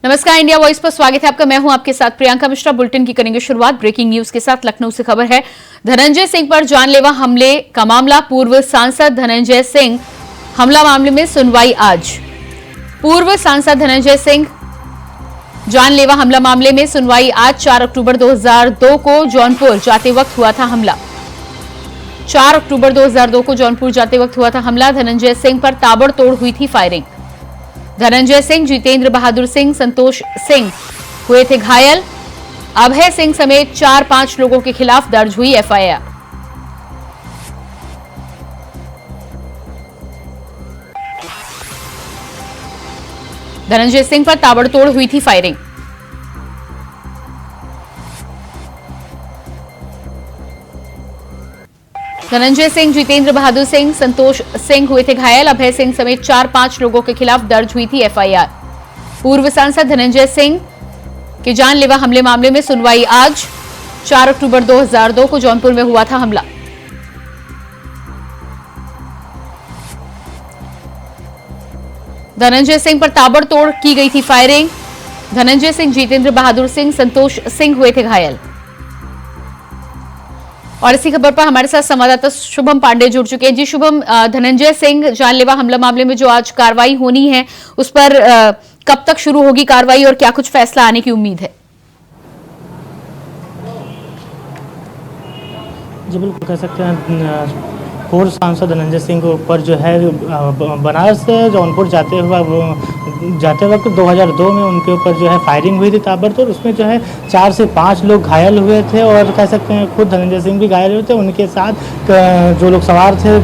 नमस्कार, India voice पर स्वागत है आपका। मैं हूं आपके साथ प्रियंका मिश्रा। बुलेटिन की करेंगे शुरुआत ब्रेकिंग न्यूज के साथ। लखनऊ से खबर है, धनंजय सिंह पर जानलेवा हमले का मामला। पूर्व सांसद धनंजय सिंह हमला मामले में सुनवाई आज। पूर्व सांसद धनंजय सिंह जानलेवा हमला मामले में सुनवाई आज। 4 अक्टूबर 2002 को जौनपुर जाते वक्त हुआ था हमला। 4 अक्टूबर 2002 को जौनपुर जाते वक्त हुआ था हमला। धनंजय सिंह पर ताबड़तोड़ हुई थी फायरिंग। धनंजय सिंह, जितेंद्र बहादुर सिंह, संतोष सिंह हुए थे घायल। अभय सिंह समेत 4-5 लोगों के खिलाफ दर्ज हुई एफआईआर। धनंजय सिंह पर ताबड़तोड़ हुई थी फायरिंग। धनंजय सिंह, जितेंद्र बहादुर सिंह, संतोष सिंह हुए थे घायल। अभय सिंह समेत 4-5 लोगों के खिलाफ दर्ज हुई थी एफआईआर। पूर्व सांसद धनंजय सिंह के जानलेवा हमले मामले में सुनवाई आज। 4 अक्टूबर 2002 को जौनपुर में हुआ था हमला। धनंजय सिंह पर ताबड़तोड़ की गई थी फायरिंग। धनंजय सिंह, जितेंद्र बहादुर सिंह, संतोष सिंह हुए थे घायल। और इसी खबर पर हमारे साथ संवाददाता शुभम पांडे जुड़ चुके हैं। जी शुभम, धनंजय सिंह जानलेवा हमला मामले में जो आज कार्रवाई होनी है, उस पर कब तक शुरू होगी कार्रवाई और क्या कुछ फैसला आने की उम्मीद है? जी बिल्कुल कह सकते हैं, पूर्व सांसद धनंजय सिंह के ऊपर जो है बनारस से जौनपुर जाते वक्त 2002 में उनके ऊपर जो है फायरिंग हुई थी ताबड़तोड़। उसमें जो है 4 से 5 लोग घायल हुए थे और कह सकते हैं खुद धनंजय सिंह भी घायल हुए थे। उनके साथ जो लोग सवार थे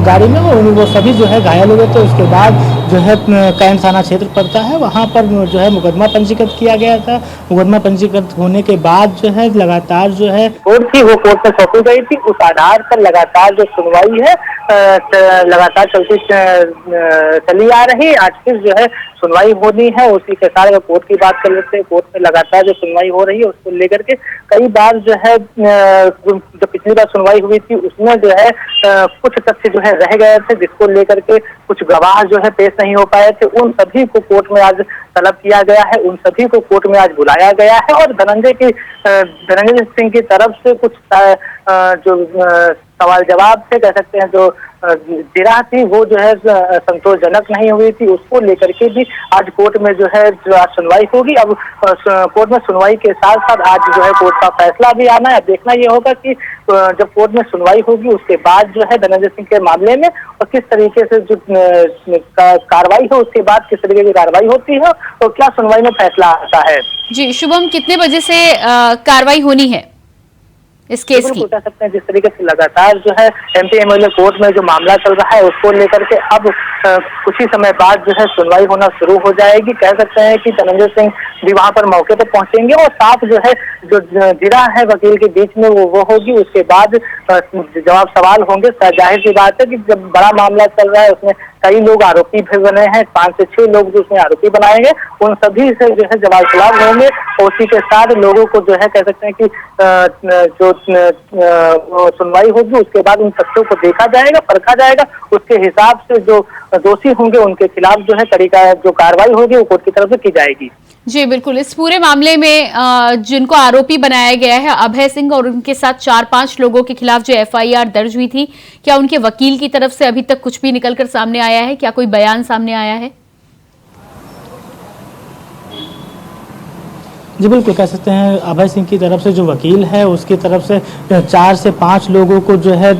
गाड़ी में वो सभी जो है घायल हुए थे। उसके बाद जो है कैंट थाना क्षेत्र पड़ता है, वहाँ पर जो है मुकदमा पंजीकृत किया गया था। मुकदमा पंजीकृत होने के बाद जो है लगातार जो है कोर्ट थी वो कोर्ट में सौंपी गई थी। उस आधार पर लगातार जो सुनवाई है लगातार चली आ रही। आज फिर जो है सुनवाई होनी है। उसी के साथ कोर्ट की बात कर लेते हैं। कोर्ट में लगातार जो सुनवाई हो रही है उसको लेकर के कई बार जो है जो पिछली बार सुनवाई हुई थी उसमें जो है कुछ तथ्य जो है रह गए थे, जिसको लेकर के कुछ गवाह जो है पेश नहीं हो पाए थे। उन सभी को कोर्ट में आज तलब किया गया है। उन सभी को कोर्ट में आज बुलाया गया है और धनंजय सिंह की तरफ से कुछ जो सवाल जवाब थे, कह सकते हैं जो जिरह थी वो जो है संतोषजनक नहीं हुई थी, उसको लेकर के भी आज कोर्ट में जो है जो आज सुनवाई होगी। अब कोर्ट में सुनवाई के साथ साथ आज जो है कोर्ट का फैसला भी आना है। देखना ये होगा कि जब कोर्ट में सुनवाई होगी उसके बाद जो है धनंजय सिंह के मामले में और किस तरीके से जो कार्रवाई है उसके बाद किस तरीके की कार्रवाई होती है और क्या सुनवाई में फैसला आता है। जी शुभम, कितने बजे से कार्रवाई होनी है इस केस की? कह सकते हैं जिस तरीके से लगातार जो है एमपी एमएलए कोर्ट में जो मामला चल रहा है उसको लेकर के अब कुछ ही समय बाद जो है सुनवाई होना शुरू हो जाएगी। कह सकते हैं कि धनंजय सिंह भी वहां पर मौके पर पहुंचेंगे और साथ जो है जो जिरा है वकील के बीच में वो होगी। उसके बाद जवाब सवाल होंगे। जाहिर सी बात है कि जब बड़ा मामला चल रहा है उसमें कई लोग आरोपी भी बने हैं, 5 से 6 लोग जो उसमें आरोपी बनाएंगे, उन सभी से जो है जवाब सवाल होंगे। उसी के साथ लोगों को जो है कह सकते हैं कि जो सुनवाई होगी उसके बाद उन तथ्यों को देखा जाएगा, परखा जाएगा। उसके हिसाब से जो दोषी होंगे उनके खिलाफ जो है तरीका जो कार्रवाई होगी वो कोर्ट की तरफ से की जाएगी। जी बिल्कुल। इस पूरे मामले में जिनको आरोपी बनाया गया है अभय सिंह और उनके साथ 4-5 लोगों के खिलाफ जो एफआईआर दर्ज हुई थी, क्या उनके वकील की तरफ से अभी तक कुछ भी निकलकर सामने आया है? क्या कोई बयान सामने आया है? जी बिल्कुल कह सकते हैं अभय सिंह की तरफ से जो वकील है उसकी तरफ से 4 से 5 लोगों को जो है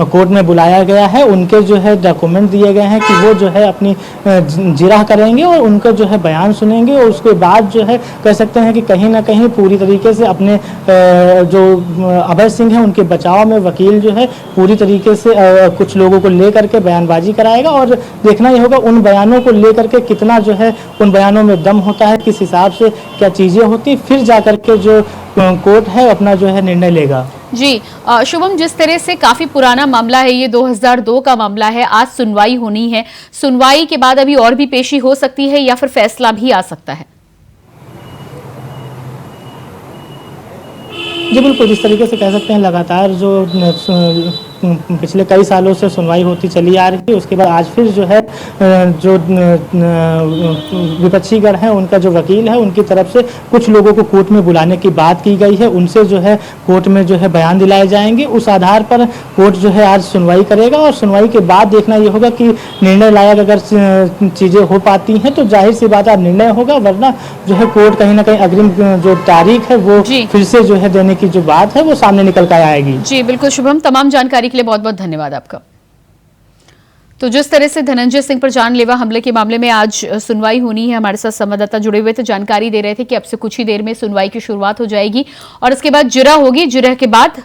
कोर्ट में बुलाया गया है। उनके जो है डॉक्यूमेंट दिए गए हैं कि वो जो है अपनी जिरह करेंगे और उनका जो है बयान सुनेंगे और उसके बाद जो है कह सकते हैं कि कहीं ना कहीं पूरी तरीके से अपने जो अभय सिंह है उनके बचाव में वकील जो है पूरी तरीके से कुछ लोगों को लेकर के बयानबाजी कराएगा और देखना ही होगा उन बयानों को लेकर के कितना जो है उन बयानों में दम होता है, किस हिसाब से क्या चीजें होती, फिर जाकर के जो कोर्ट है अपना जो है निर्णय लेगा। जी शुभम, जिस तरह से काफी पुराना मामला है, ये 2002 का मामला है, आज सुनवाई होनी है। सुनवाई के बाद अभी और भी पेशी हो सकती है या फिर फैसला भी आ सकता है? जी बिल्कुल, जिस तरीके से कह सकते हैं लगातार जो पिछले कई सालों से सुनवाई होती चली आ रही है। उसके बाद आज फिर जो है जो विपक्षी गण है उनका जो वकील है उनकी तरफ से कुछ लोगों को कोर्ट में बुलाने की बात की गई है। उनसे जो है कोर्ट में जो है बयान दिलाए जाएंगे। उस आधार पर कोर्ट जो है आज सुनवाई करेगा और सुनवाई के बाद देखना ये होगा कि निर्णय लायक अगर चीज़ें हो पाती हैं तो जाहिर सी बात है निर्णय होगा, वरना जो है कोर्ट कहीं ना कहीं अग्रिम जो तारीख है वो फिर से जो है देने की जो बात है वो सामने निकल कर आएगी। जी बिल्कुल शुभम, तमाम जानकारी के लिए बहुत बहुत धन्यवाद आपका। तो जिस तरह से धनंजय सिंह पर जानलेवा हमले के मामले में आज सुनवाई होनी है, हमारे साथ संवाददाता जुड़े हुए थे, जानकारी दे रहे थे कि अब से कुछ ही देर में सुनवाई की शुरुआत हो जाएगी और इसके बाद जिरह होगी, जिरह के बाद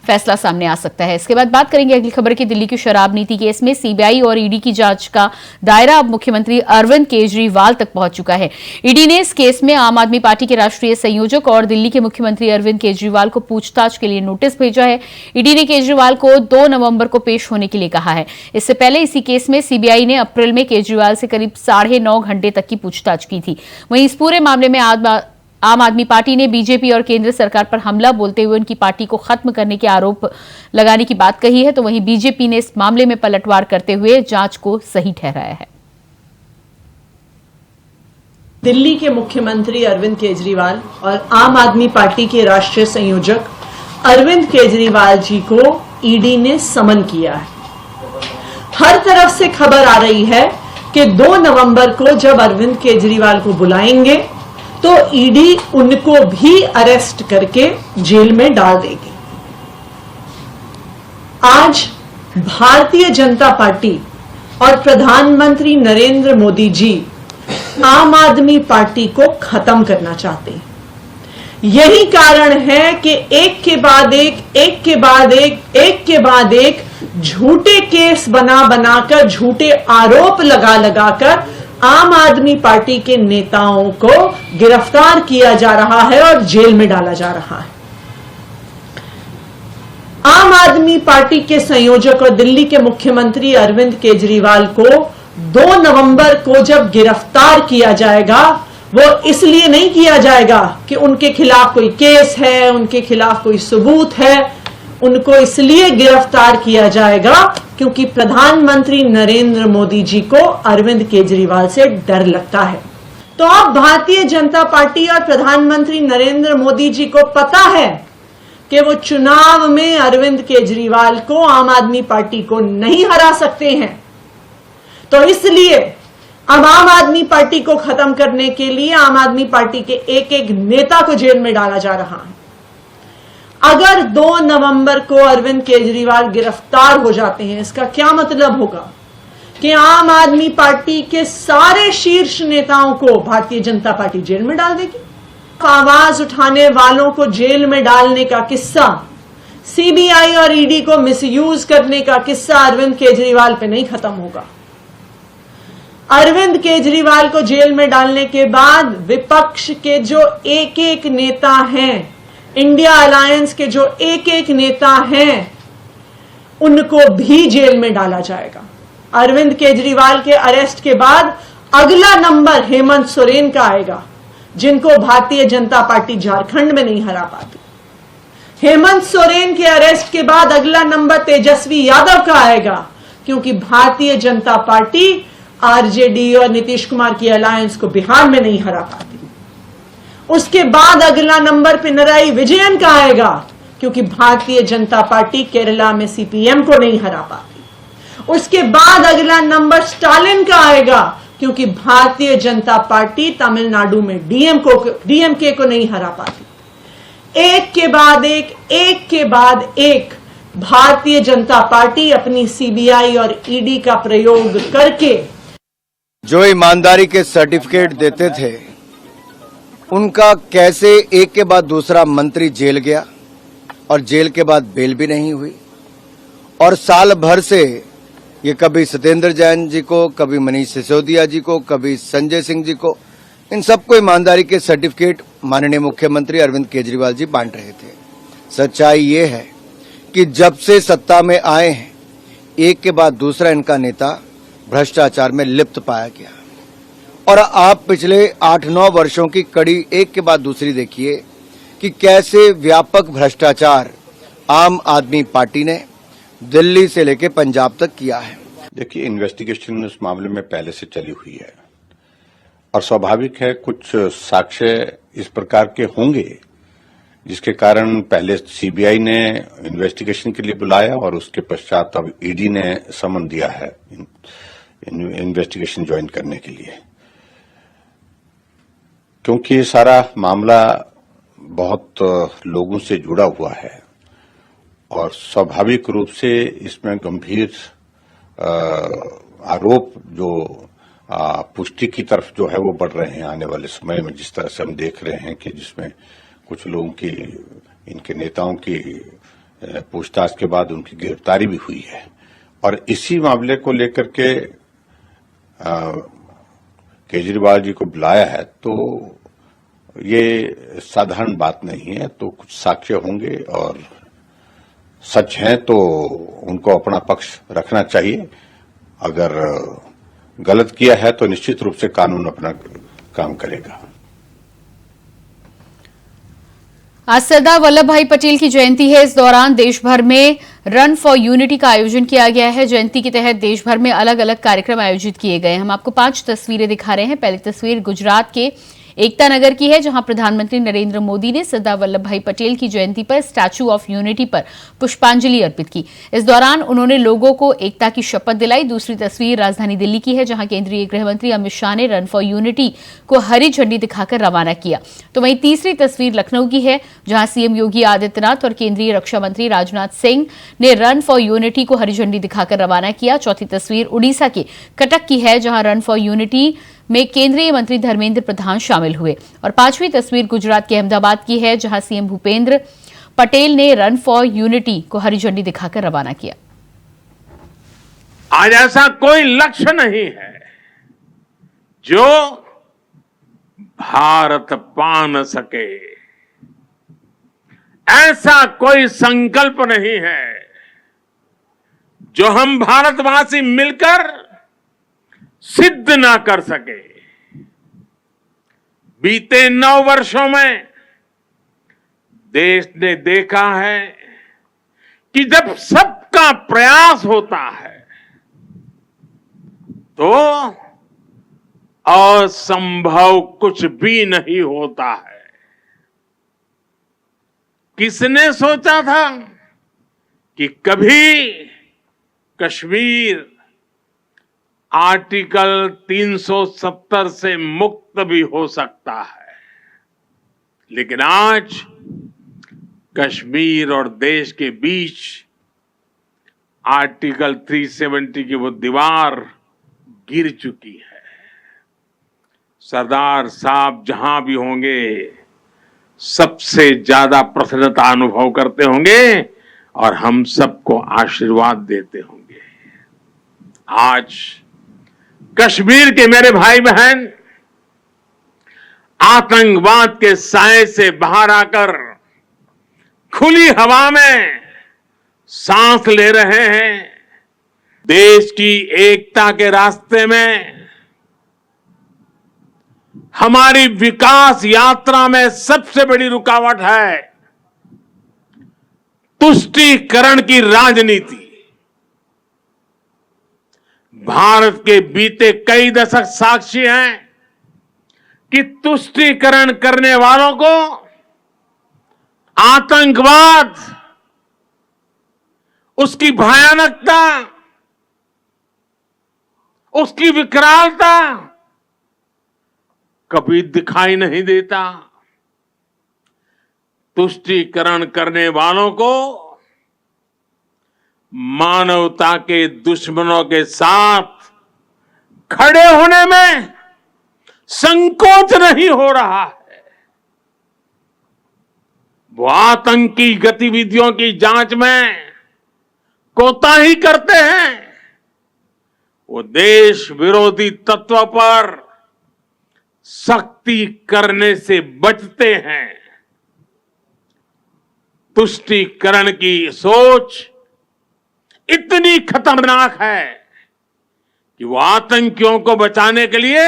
फैसला सामने आ सकता है। इसके बाद बात करेंगे अगली खबर की। दिल्ली की शराब नीति केस में सीबीआई और ईडी की जांच का दायरा अब मुख्यमंत्री अरविंद केजरीवाल तक पहुंच चुका है। ईडी ने इस केस में आम आदमी पार्टी के राष्ट्रीय संयोजक और दिल्ली के मुख्यमंत्री अरविंद केजरीवाल को पूछताछ के लिए नोटिस भेजा है। ईडी ने केजरीवाल को 2 नवंबर को पेश होने के लिए कहा है। इससे पहले इसी केस में सीबीआई ने अप्रैल में केजरीवाल से करीब 9.5 घंटे तक की पूछताछ की थी। वहीं इस पूरे मामले में आम आदमी पार्टी ने बीजेपी और केंद्र सरकार पर हमला बोलते हुए उनकी पार्टी को खत्म करने के आरोप लगाने की बात कही है, तो वहीं बीजेपी ने इस मामले में पलटवार करते हुए जांच को सही ठहराया है। दिल्ली के मुख्यमंत्री अरविंद केजरीवाल और आम आदमी पार्टी के राष्ट्रीय संयोजक अरविंद केजरीवाल जी को ईडी ने समन किया है। हर तरफ से खबर आ रही है कि 2 नवंबर को जब अरविंद केजरीवाल को बुलाएंगे तो ईडी उनको भी अरेस्ट करके जेल में डाल देगी। आज भारतीय जनता पार्टी और प्रधानमंत्री नरेंद्र मोदी जी आम आदमी पार्टी को खत्म करना चाहते हैं। यही कारण है कि एक के बाद एक झूठे केस बनाकर, झूठे आरोप लगाकर आम आदमी पार्टी के नेताओं को गिरफ्तार किया जा रहा है और जेल में डाला जा रहा है। आम आदमी पार्टी के संयोजक और दिल्ली के मुख्यमंत्री अरविंद केजरीवाल को 2 नवंबर को जब गिरफ्तार किया जाएगा, वो इसलिए नहीं किया जाएगा कि उनके खिलाफ कोई केस है, उनके खिलाफ कोई सबूत है। उनको इसलिए गिरफ्तार किया जाएगा क्योंकि प्रधानमंत्री नरेंद्र मोदी जी को अरविंद केजरीवाल से डर लगता है। तो अब भारतीय जनता पार्टी और प्रधानमंत्री नरेंद्र मोदी जी को पता है कि वो चुनाव में अरविंद केजरीवाल को, आम आदमी पार्टी को नहीं हरा सकते हैं। तो इसलिए अब आम आदमी पार्टी को खत्म करने के लिए आम आदमी पार्टी के एक नेता को जेल में डाला जा रहा है। अगर 2 नवंबर को अरविंद केजरीवाल गिरफ्तार हो जाते हैं, इसका क्या मतलब होगा कि आम आदमी पार्टी के सारे शीर्ष नेताओं को भारतीय जनता पार्टी जेल में डाल देगी। आवाज उठाने वालों को जेल में डालने का किस्सा, सीबीआई और ईडी को मिसयूज करने का किस्सा अरविंद केजरीवाल पे नहीं खत्म होगा। अरविंद केजरीवाल को जेल में डालने के बाद विपक्ष के जो एक नेता हैं, इंडिया अलायंस के जो एक नेता हैं, उनको भी जेल में डाला जाएगा। अरविंद केजरीवाल के अरेस्ट के बाद अगला नंबर हेमंत सोरेन का आएगा, जिनको भारतीय जनता पार्टी झारखंड में नहीं हरा पाती। हेमंत सोरेन के अरेस्ट के बाद अगला नंबर तेजस्वी यादव का आएगा, क्योंकि भारतीय जनता पार्टी आरजेडी और नीतीश कुमार की अलायंस को बिहार में नहीं हरा पाती। उसके बाद अगला नंबर पिनराई विजयन का आएगा, क्योंकि भारतीय जनता पार्टी केरला में सीपीएम को नहीं हरा पाती। उसके बाद अगला नंबर स्टालिन का आएगा, क्योंकि भारतीय जनता पार्टी तमिलनाडु में डीएमके को नहीं हरा पाती। एक के बाद एक भारतीय जनता पार्टी अपनी सीबीआई और ईडी का प्रयोग करके जो ईमानदारी के सर्टिफिकेट देते थे, उनका कैसे एक के बाद दूसरा मंत्री जेल गया और जेल के बाद बेल भी नहीं हुई। और साल भर से ये कभी सत्येंद्र जैन जी को, कभी मनीष सिसोदिया जी को, कभी संजय सिंह जी को, इन सबको ईमानदारी के सर्टिफिकेट माननीय मुख्यमंत्री अरविंद केजरीवाल जी बांट रहे थे। सच्चाई ये है कि जब से सत्ता में आए हैं, एक के बाद दूसरा इनका नेता भ्रष्टाचार में लिप्त पाया गया। और आप पिछले 8-9 वर्षों की कड़ी एक के बाद दूसरी देखिए कि कैसे व्यापक भ्रष्टाचार आम आदमी पार्टी ने, दिल्ली से लेकर पंजाब तक किया है। देखिए, इन्वेस्टिगेशन इस मामले में पहले से चली हुई है और स्वाभाविक है कुछ साक्ष्य इस प्रकार के होंगे जिसके कारण पहले सीबीआई ने इन्वेस्टिगेशन के लिए बुलाया और उसके पश्चात अब ईडी ने समन दिया है इन्वेस्टिगेशन ज्वाइन करने के लिए, क्योंकि ये सारा मामला बहुत लोगों से जुड़ा हुआ है और स्वाभाविक रूप से इसमें गंभीर आरोप जो पुष्टि की तरफ जो है वो बढ़ रहे हैं आने वाले समय में, जिस तरह से हम देख रहे हैं कि जिसमें कुछ लोगों की, इनके नेताओं की पूछताछ के बाद उनकी गिरफ्तारी भी हुई है और इसी मामले को लेकर के केजरीवाल जी को बुलाया है, तो ये साधारण बात नहीं है। तो कुछ साक्ष्य होंगे और सच है तो उनको अपना पक्ष रखना चाहिए, अगर गलत किया है तो निश्चित रूप से कानून अपना काम करेगा। आज सरदार वल्लभ भाई पटेल की जयंती है। इस दौरान देश भर में रन फॉर यूनिटी का आयोजन किया गया है। जयंती के तहत देश भर में अलग अलग कार्यक्रम आयोजित किए गए। हम आपको 5 तस्वीरें दिखा रहे हैं। पहली तस्वीर गुजरात के एकता नगर की है, जहां प्रधानमंत्री नरेंद्र मोदी ने सरदार वल्लभ भाई पटेल की जयंती पर स्टैच्यू ऑफ यूनिटी पर पुष्पांजलि अर्पित की। इस दौरान उन्होंने लोगों को एकता की शपथ दिलाई। दूसरी तस्वीर राजधानी दिल्ली की है, जहां केंद्रीय गृह मंत्री अमित शाह ने रन फॉर यूनिटी को हरी झंडी दिखाकर रवाना किया। तो वहीं तीसरी तस्वीर लखनऊ की है, जहां सीएम योगी आदित्यनाथ और केंद्रीय रक्षा मंत्री राजनाथ सिंह ने रन फॉर यूनिटी को हरी झंडी दिखाकर रवाना किया। चौथी तस्वीर उड़ीसा के कटक की है, जहां रन फॉर यूनिटी में केंद्रीय मंत्री धर्मेंद्र प्रधान शामिल हुए। और 5वीं तस्वीर गुजरात के अहमदाबाद की है, जहां सीएम भूपेंद्र पटेल ने रन फॉर यूनिटी को हरी झंडी दिखाकर रवाना किया। आज ऐसा कोई लक्ष्य नहीं है जो भारत पा न सके, ऐसा कोई संकल्प नहीं है जो हम भारतवासी मिलकर सिद्ध ना कर सके। बीते 9 वर्षों में देश ने देखा है कि जब सबका प्रयास होता है तो असंभव कुछ भी नहीं होता है। किसने सोचा था कि कभी कश्मीर आर्टिकल 370 से मुक्त भी हो सकता है, लेकिन आज कश्मीर और देश के बीच आर्टिकल 370 की वो दीवार गिर चुकी है। सरदार साहब जहां भी होंगे सबसे ज्यादा प्रसन्नता अनुभव करते होंगे और हम सबको आशीर्वाद देते होंगे। आज कश्मीर के मेरे भाई बहन आतंकवाद के साए से बाहर आकर खुली हवा में सांस ले रहे हैं। देश की एकता के रास्ते में हमारी विकास यात्रा में सबसे बड़ी रुकावट है तुष्टीकरण की राजनीति। भारत के बीते कई दशक साक्षी हैं कि तुष्टीकरण करने वालों को आतंकवाद, उसकी भयानकता, उसकी विकरालता कभी दिखाई नहीं देता। तुष्टीकरण करने वालों को मानवता के दुश्मनों के साथ खड़े होने में संकोच नहीं हो रहा है। वो आतंकी गतिविधियों की जांच में कोताही करते हैं, वो देश विरोधी तत्व पर सख्ती करने से बचते हैं। तुष्टीकरण की सोच इतनी खतरनाक है कि वो आतंकियों को बचाने के लिए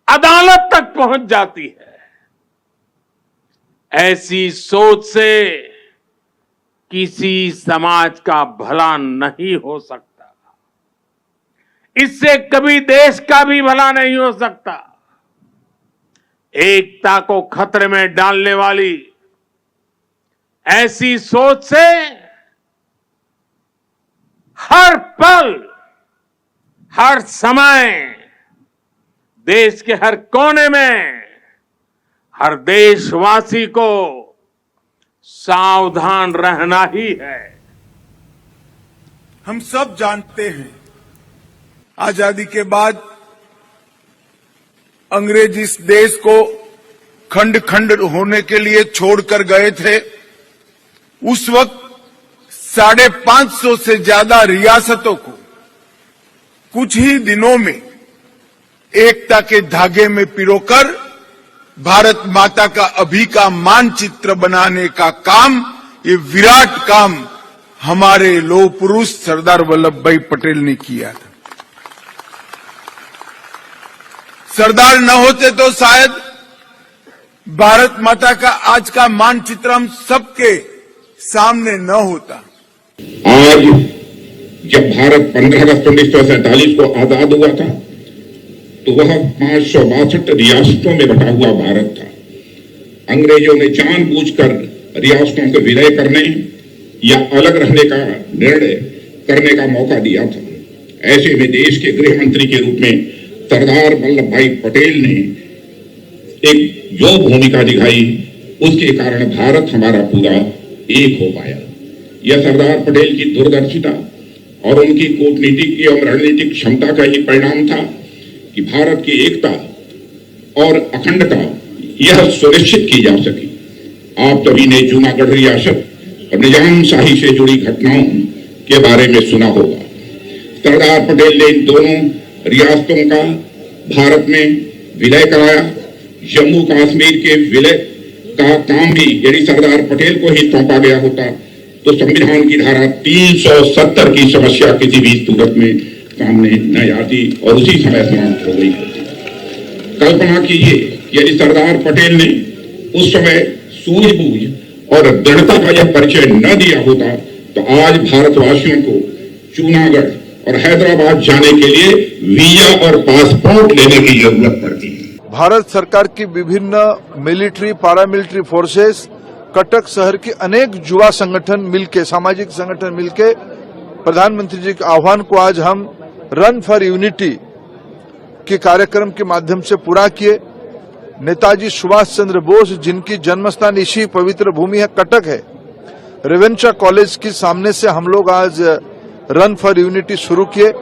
अदालत तक पहुंच जाती है। ऐसी सोच से किसी समाज का भला नहीं हो सकता, इससे कभी देश का भी भला नहीं हो सकता। एकता को खतरे में डालने वाली ऐसी सोच से हर पल, हर समय देश के हर कोने में हर देशवासी को सावधान रहना ही है। हम सब जानते हैं, आजादी के बाद अंग्रेज इस देश को खंड खंड होने के लिए छोड़कर गए थे। उस वक्त 550 से ज्यादा रियासतों को कुछ ही दिनों में एकता के धागे में पिरोकर भारत माता का अभी का मानचित्र बनाने का काम, ये विराट काम हमारे लौह पुरुष सरदार वल्लभ भाई पटेल ने किया था। सरदार न होते तो शायद भारत माता का आज का मानचित्र हम सबके सामने न होता। आज जब भारत 15 अगस्त 1947 को आजाद हुआ था तो वह 562 रियासतों में बटा हुआ भारत था। अंग्रेजों ने जानबूझकर रियासतों को विलय करने या अलग रहने का निर्णय करने का मौका दिया था। ऐसे में देश के गृह मंत्री के रूप में सरदार वल्लभ भाई पटेल ने एक जो भूमिका दिखाई, उसके कारण भारत हमारा पूरा एक हो पाया। यह सरदार पटेल की दूरदर्शिता और उनकी कूटनीतिक एवं रणनीतिक क्षमता का ही परिणाम था कि भारत की एकता और अखंडता यह सुनिश्चित की जा सकी। आप सभी ने जूनागढ़ रियासत और निजामशाही से जुड़ी घटनाओं के बारे में सुना होगा। सरदार पटेल ने इन दोनों रियासतों का भारत में विलय कराया। जम्मू कश्मीर के विलय का काम भी यदि सरदार पटेल को ही सौंपा गया होता तो संविधान की धारा 370 की समस्या किसी भी सूरत में सामने न आती और उसी समय समाप्त हो गई होती। कल्पना कीजिए यदि सरदार पटेल ने उस समय सूझबूझ और दृढ़ता का यह परिचय न दिया होता तो आज भारतवासियों को जूनागढ़ और हैदराबाद जाने के लिए वीजा और पासपोर्ट लेने की जरूरत पड़ती है। भारत सरकार की विभिन्न मिलिट्री, पैरामिलिट्री फोर्सेस, कटक शहर के अनेक युवा संगठन मिलके, सामाजिक संगठन मिलके प्रधानमंत्री जी के आह्वान को आज हम रन फॉर यूनिटी के कार्यक्रम के माध्यम से पूरा किए। नेताजी सुभाष चंद्र बोस, जिनकी जन्मस्थान इसी पवित्र भूमि है, कटक है, रेवेंशा कॉलेज के सामने से हम लोग आज रन फॉर यूनिटी शुरू किए।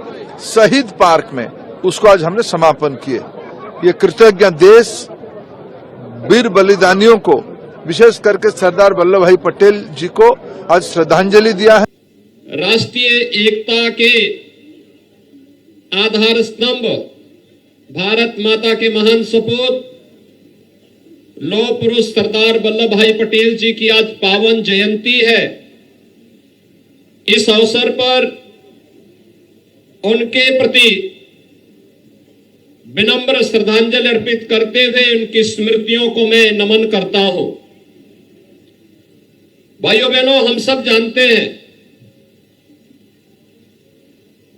शहीद पार्क में उसको आज हमने समापन किए। ये कृतज्ञ देश वीर बलिदानियों को, विशेष करके सरदार वल्लभ भाई पटेल जी को आज श्रद्धांजलि दिया है। राष्ट्रीय एकता के आधार स्तंभ भारत माता के महान सपूत लौह पुरुष सरदार वल्लभ भाई पटेल जी की आज पावन जयंती है। इस अवसर पर उनके प्रति विनम्र श्रद्धांजलि अर्पित करते हुए उनकी स्मृतियों को मैं नमन करता हूं। भाइयों बहनों, हम सब जानते हैं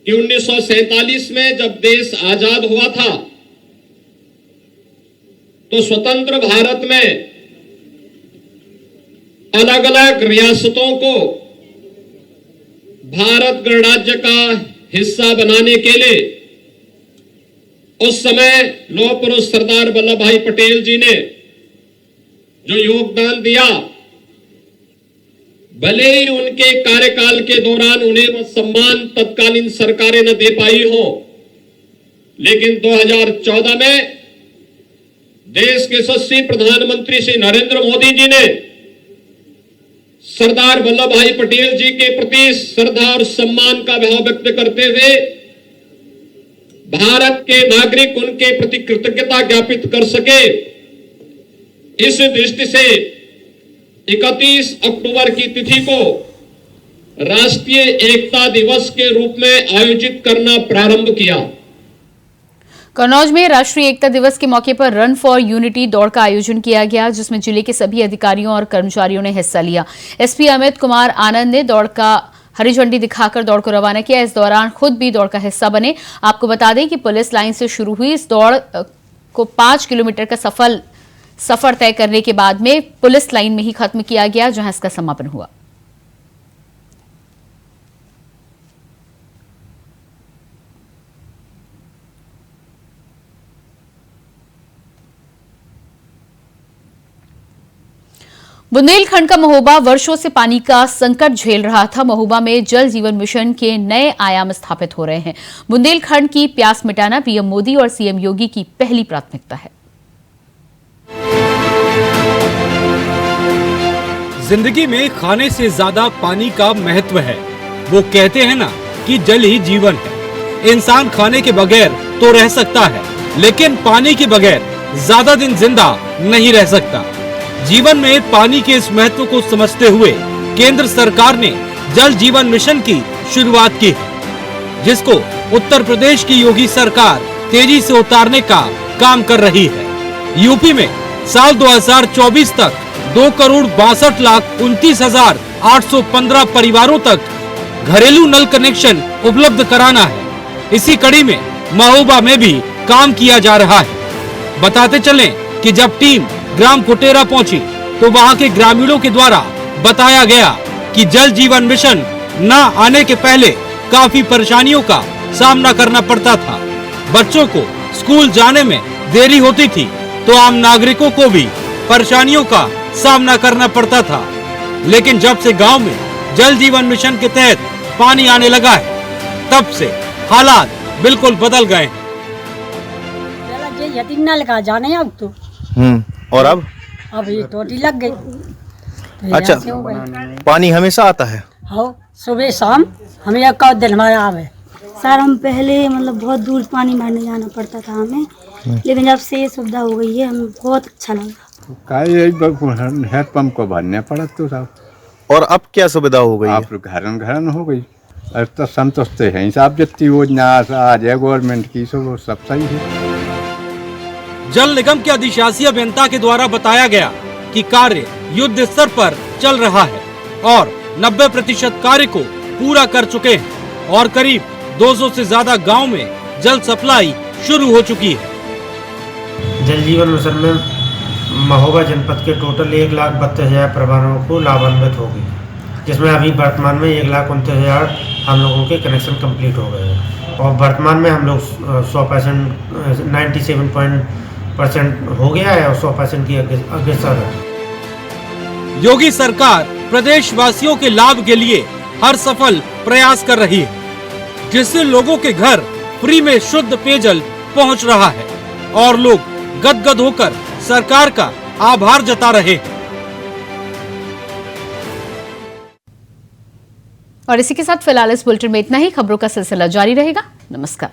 कि 1947 में जब देश आजाद हुआ था तो स्वतंत्र भारत में अलग अलग रियासतों को भारत गणराज्य का हिस्सा बनाने के लिए उस समय लौह पुरुष सरदार वल्लभ भाई पटेल जी ने जो योगदान दिया, भले ही उनके कार्यकाल के दौरान उन्हें वह सम्मान तत्कालीन सरकारें न दे पाई हो, लेकिन 2014 में देश के यशस्वी प्रधानमंत्री श्री नरेंद्र मोदी जी ने सरदार वल्लभ भाई पटेल जी के प्रति श्रद्धा और सम्मान का भाव व्यक्त करते हुए भारत के नागरिक उनके प्रति कृतज्ञता ज्ञापित कर सके, इस दृष्टि से 31 अक्टूबर की तिथि को राष्ट्रीय एकता दिवस के रूप में आयोजित करना प्रारंभ किया। कन्नौज में राष्ट्रीय एकता दिवस के मौके पर रन फॉर यूनिटी दौड़ का आयोजन किया गया, जिसमें जिले के सभी अधिकारियों और कर्मचारियों ने हिस्सा लिया। एसपी अमित कुमार आनंद ने दौड़ का हरी झंडी दिखाकर दौड़ को रवाना किया। इस दौरान खुद भी दौड़ का हिस्सा बने। आपको बता दें कि पुलिस लाइन से शुरू हुई इस दौड़ को 5 किलोमीटर का सफर तय करने के बाद में पुलिस लाइन में ही खत्म किया गया, जहां इसका समापन हुआ। बुंदेलखंड का महोबा वर्षों से पानी का संकट झेल रहा था। महोबा में जल जीवन मिशन के नए आयाम स्थापित हो रहे हैं। बुंदेलखंड की प्यास मिटाना पीएम मोदी और सीएम योगी की पहली प्राथमिकता है। जिंदगी में खाने से ज्यादा पानी का महत्व है। वो कहते हैं ना कि जल ही जीवन है। इंसान खाने के बगैर तो रह सकता है, लेकिन पानी के बगैर ज्यादा दिन जिंदा नहीं रह सकता। जीवन में पानी के इस महत्व को समझते हुए केंद्र सरकार ने जल जीवन मिशन की शुरुआत की है, जिसको उत्तर प्रदेश की योगी सरकार तेजी से उतारने का काम कर रही है। यूपी में साल 2024 तक 2,62,29,815 परिवारों तक घरेलू नल कनेक्शन उपलब्ध कराना है। इसी कड़ी में महोबा में भी काम किया जा रहा है। बताते चलें कि जब टीम ग्राम कुटेरा पहुंची तो वहां के ग्रामीणों के द्वारा बताया गया कि जल जीवन मिशन न आने के पहले काफी परेशानियों का सामना करना पड़ता था। बच्चों को स्कूल जाने में देरी होती थी तो आम नागरिकों को भी परेशानियों का सामना करना पड़ता था। लेकिन जब से गांव में जल जीवन मिशन के तहत पानी आने लगा है, तब से हालात बिल्कुल बदल गए हैं। नल का जाने अब तो और अब ये टोटी लग गई। तो अच्छा, पानी हमेशा आता है? हाँ, सुबह शाम हमें एक दिन हमारा आवे। सर हम पहले मतलब बहुत दूर पानी भरने जाना पड़ता था हमें, लेकिन जब से ये सुविधा हो गई है हमें बहुत अच्छा लगा। हेड पंप को भरने पड़ा तो साहब। और अब क्या सुविधा हो गई? आप घरन घरन हो गई। अब तो संतुष्ट है साहब, जितनी योजना आ जाए गवर्नमेंट की सब सही है। जल निगम के अधिशासी अभियंता के द्वारा बताया गया कि कार्य युद्ध स्तर पर चल रहा है और 90% कार्य को पूरा कर चुके हैं और करीब 200 से ज्यादा गांव में जल सप्लाई शुरू हो चुकी है। जल जीवन मिशन में महोबा जनपद के टोटल 1,32,000 परिवारों को लाभान्वित होगी, जिसमें अभी वर्तमान में 1,29,000 हम लोगों के कनेक्शन कंप्लीट हो गए हैं और वर्तमान में हम लोग 100% 97% हो गया है और 100% की अग्रसर है। योगी सरकार प्रदेश वासियों के लाभ के लिए हर सफल प्रयास कर रही है, जिससे लोगों के घर फ्री में शुद्ध पेयजल पहुंच रहा है और लोग गदगद होकर सरकार का आभार जता रहे हैं। और इसी के साथ फिलहाल इस बुलेटिन में इतना ही। खबरों का सिलसिला जारी रहेगा। नमस्कार।